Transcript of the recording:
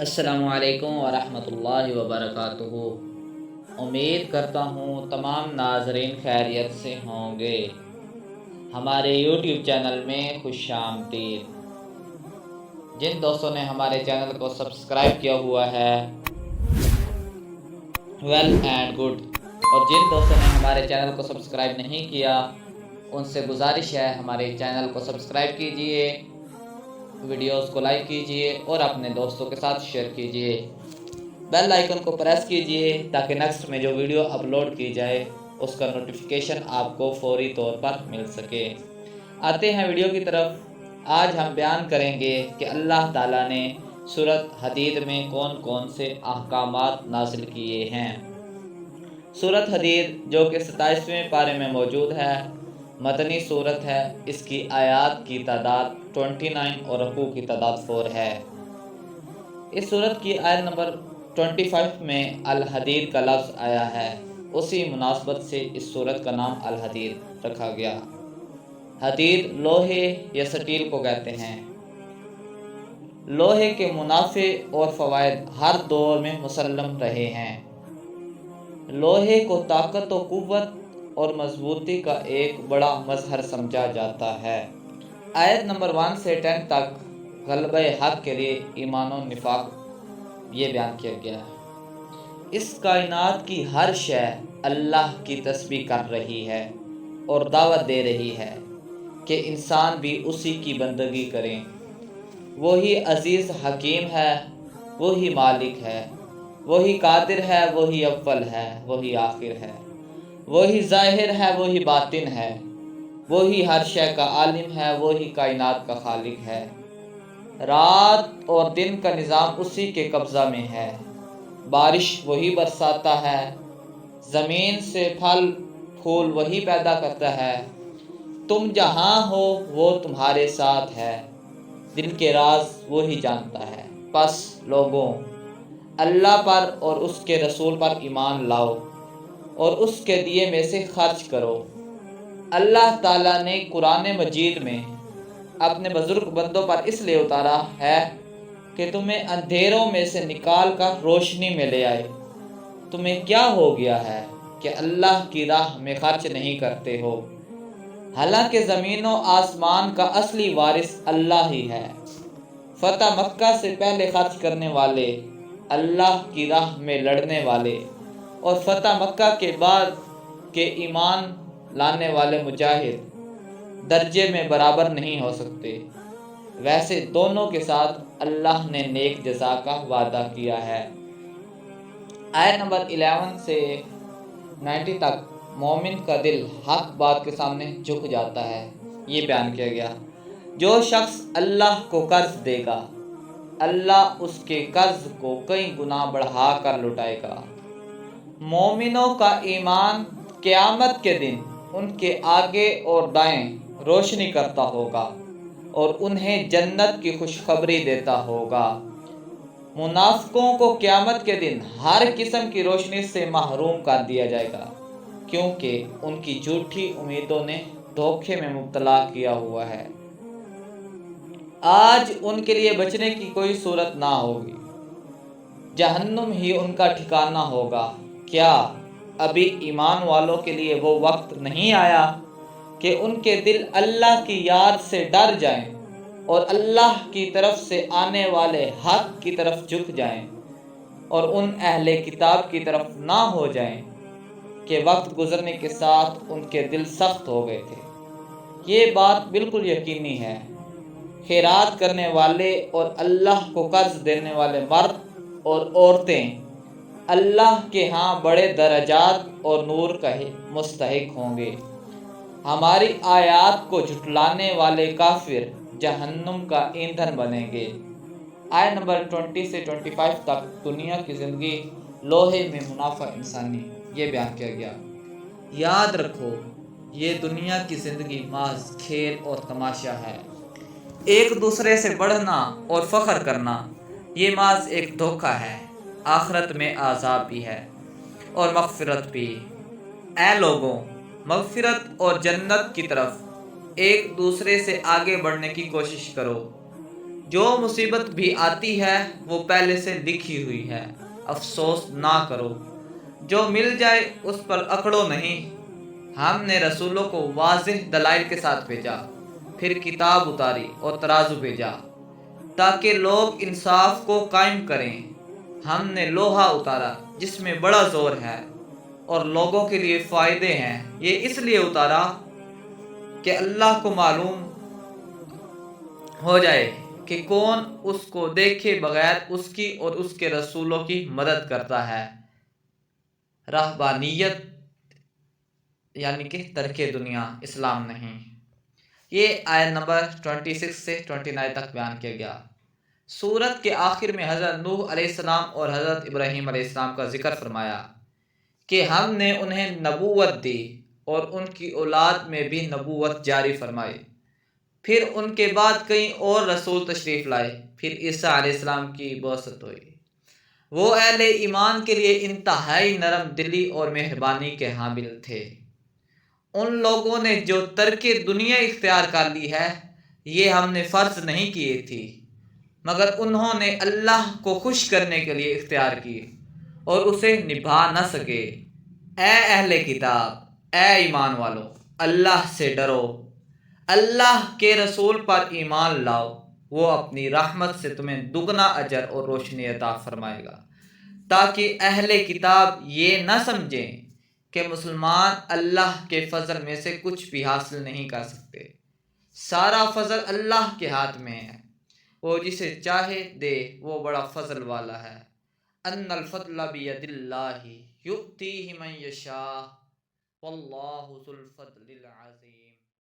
السلام علیکم ورحمۃ اللہ وبرکاتہ۔ امید کرتا ہوں تمام ناظرین خیریت سے ہوں گے۔ ہمارے یوٹیوب چینل میں خوش آمدید۔ جن دوستوں نے ہمارے چینل کو سبسکرائب کیا ہوا ہے ویل اینڈ گڈ، اور جن دوستوں نے ہمارے چینل کو سبسکرائب نہیں کیا ان سے گزارش ہے ہمارے چینل کو سبسکرائب کیجئے، ویڈیوز کو لائک کیجئے اور اپنے دوستوں کے ساتھ شیئر کیجئے۔ بیل آئیکن کو پریس کیجئے تاکہ نیکسٹ میں جو ویڈیو اپلوڈ کی جائے اس کا نوٹیفیکیشن آپ کو فوری طور پر مل سکے۔ آتے ہیں ویڈیو کی طرف۔ آج ہم بیان کریں گے کہ اللہ تعالیٰ نے سورۃ حدید میں کون کون سے احکامات نازل کیے ہیں۔ سورۃ حدید جو کہ 27ویں پارے میں موجود ہے، مدنی سورت ہے۔ اس کی آیات کی تعداد 29 اور رکوع کی تعداد 4 ہے۔ اس سورت کی آیت نمبر 25 میں الحدید کا لفظ آیا ہے، اسی مناسبت سے اس سورت کا نام الحدید رکھا گیا۔ حدید لوہے یا سٹیل کو کہتے ہیں۔ لوہے کے منافع اور فوائد ہر دور میں مسلم رہے ہیں۔ لوہے کو طاقت و قوت اور مضبوطی کا ایک بڑا مظہر سمجھا جاتا ہے۔ آیت نمبر 1 سے 10 تک غلبہ حق کے لیے ایمان و نفاق یہ بیان کیا گیا ہے۔ اس کائنات کی ہر شے اللہ کی تسبیح کر رہی ہے اور دعوت دے رہی ہے کہ انسان بھی اسی کی بندگی کریں۔ وہی عزیز حکیم ہے، وہی مالک ہے، وہی قادر ہے، وہی اول ہے، وہی آخر ہے، وہی ظاہر ہے، وہی باطن ہے، وہی ہر شے کا عالم ہے، وہی کائنات کا خالق ہے۔ رات اور دن کا نظام اسی کے قبضہ میں ہے۔ بارش وہی برساتا ہے، زمین سے پھل پھول وہی پیدا کرتا ہے۔ تم جہاں ہو وہ تمہارے ساتھ ہے، دل کے راز وہی جانتا ہے۔ پس لوگوں، اللہ پر اور اس کے رسول پر ایمان لاؤ اور اس کے دیے میں سے خرچ کرو۔ اللہ تعالیٰ نے قرآن مجید میں اپنے بزرگ بندوں پر اس لیے اتارا ہے کہ تمہیں اندھیروں میں سے نکال کر روشنی میں لے آئے۔ تمہیں کیا ہو گیا ہے کہ اللہ کی راہ میں خرچ نہیں کرتے ہو، حالانکہ زمین و آسمان کا اصلی وارث اللہ ہی ہے۔ فتح مکہ سے پہلے خرچ کرنے والے، اللہ کی راہ میں لڑنے والے، اور فتح مکہ کے بعد کے ایمان لانے والے مجاہد درجے میں برابر نہیں ہو سکتے۔ ویسے دونوں کے ساتھ اللہ نے نیک جزا کا وعدہ کیا ہے۔ آیت نمبر 11 سے 90 تک مومن کا دل حق بات کے سامنے جھک جاتا ہے، یہ بیان کیا گیا۔ جو شخص اللہ کو قرض دے گا، اللہ اس کے قرض کو کئی گنا بڑھا کر لوٹائے گا۔ مومنوں کا ایمان قیامت کے دن ان کے آگے اور دائیں روشنی کرتا ہوگا اور انہیں جنت کی خوشخبری دیتا ہوگا۔ منافقوں کو قیامت کے دن ہر قسم کی روشنی سے محروم کر دیا جائے گا، کیونکہ ان کی جھوٹی امیدوں نے دھوکے میں مبتلا کیا ہوا ہے۔ آج ان کے لیے بچنے کی کوئی صورت نہ ہوگی، جہنم ہی ان کا ٹھکانہ ہوگا۔ کیا ابھی ایمان والوں کے لیے وہ وقت نہیں آیا کہ ان کے دل اللہ کی یاد سے ڈر جائیں اور اللہ کی طرف سے آنے والے حق کی طرف جھک جائیں اور ان اہل کتاب کی طرف نہ ہو جائیں کہ وقت گزرنے کے ساتھ ان کے دل سخت ہو گئے تھے۔ یہ بات بالکل یقینی ہے۔ خیرات کرنے والے اور اللہ کو قرض دینے والے مرد اور عورتیں اللہ کے ہاں بڑے درجات اور نور کا مستحق ہوں گے۔ ہماری آیات کو جھٹلانے والے کافر جہنم کا ایندھن بنیں گے۔ آیت نمبر 20 سے 25 تک دنیا کی زندگی لوہے میں منافع انسانی یہ بیان کیا گیا۔ یاد رکھو، یہ دنیا کی زندگی محض کھیل اور تماشا ہے۔ ایک دوسرے سے بڑھنا اور فخر کرنا یہ محض ایک دھوکہ ہے۔ آخرت میں عذاب بھی ہے اور مغفرت بھی۔ اے لوگوں، مغفرت اور جنت کی طرف ایک دوسرے سے آگے بڑھنے کی کوشش کرو۔ جو مصیبت بھی آتی ہے وہ پہلے سے لکھی ہوئی ہے، افسوس نہ کرو۔ جو مل جائے اس پر اکڑو نہیں۔ ہم نے رسولوں کو واضح دلائل کے ساتھ بھیجا، پھر کتاب اتاری اور ترازو بھیجا تاکہ لوگ انصاف کو قائم کریں۔ ہم نے لوہا اتارا جس میں بڑا زور ہے اور لوگوں کے لیے فائدے ہیں۔ یہ اس لیے اتارا کہ اللہ کو معلوم ہو جائے کہ کون اس کو دیکھے بغیر اس کی اور اس کے رسولوں کی مدد کرتا ہے۔ رہبانیت یعنی کہ ترک دنیا، اسلام نہیں۔ یہ آیت نمبر 26 سے 29 تک بیان کیا گیا۔ سورت کے آخر میں حضرت نوح علیہ السلام اور حضرت ابراہیم علیہ السلام کا ذکر فرمایا کہ ہم نے انہیں نبوت دی اور ان کی اولاد میں بھی نبوت جاری فرمائی۔ پھر ان کے بعد کئی اور رسول تشریف لائے۔ پھر عیسیٰ علیہ السلام کی بعثت ہوئی۔ وہ اہل ایمان کے لیے انتہائی نرم دلی اور مہربانی کے حامل تھے۔ ان لوگوں نے جو ترک دنیا اختیار کر لی ہے یہ ہم نے فرض نہیں کیے تھی، مگر انہوں نے اللہ کو خوش کرنے کے لیے اختیار کی اور اسے نبھا نہ سکے۔ اے اہل کتاب، اے ایمان والو، اللہ سے ڈرو، اللہ کے رسول پر ایمان لاؤ، وہ اپنی رحمت سے تمہیں دگنا اجر اور روشنی عطا فرمائے گا، تاکہ اہل کتاب یہ نہ سمجھیں کہ مسلمان اللہ کے فضل میں سے کچھ بھی حاصل نہیں کر سکتے۔ سارا فضل اللہ کے ہاتھ میں ہے، وہ جسے چاہے دے، وہ بڑا فضل والا ہے۔ ان الفضل بید اللہ یؤتیہ من یشاء واللہ ذو الفضل العظیم۔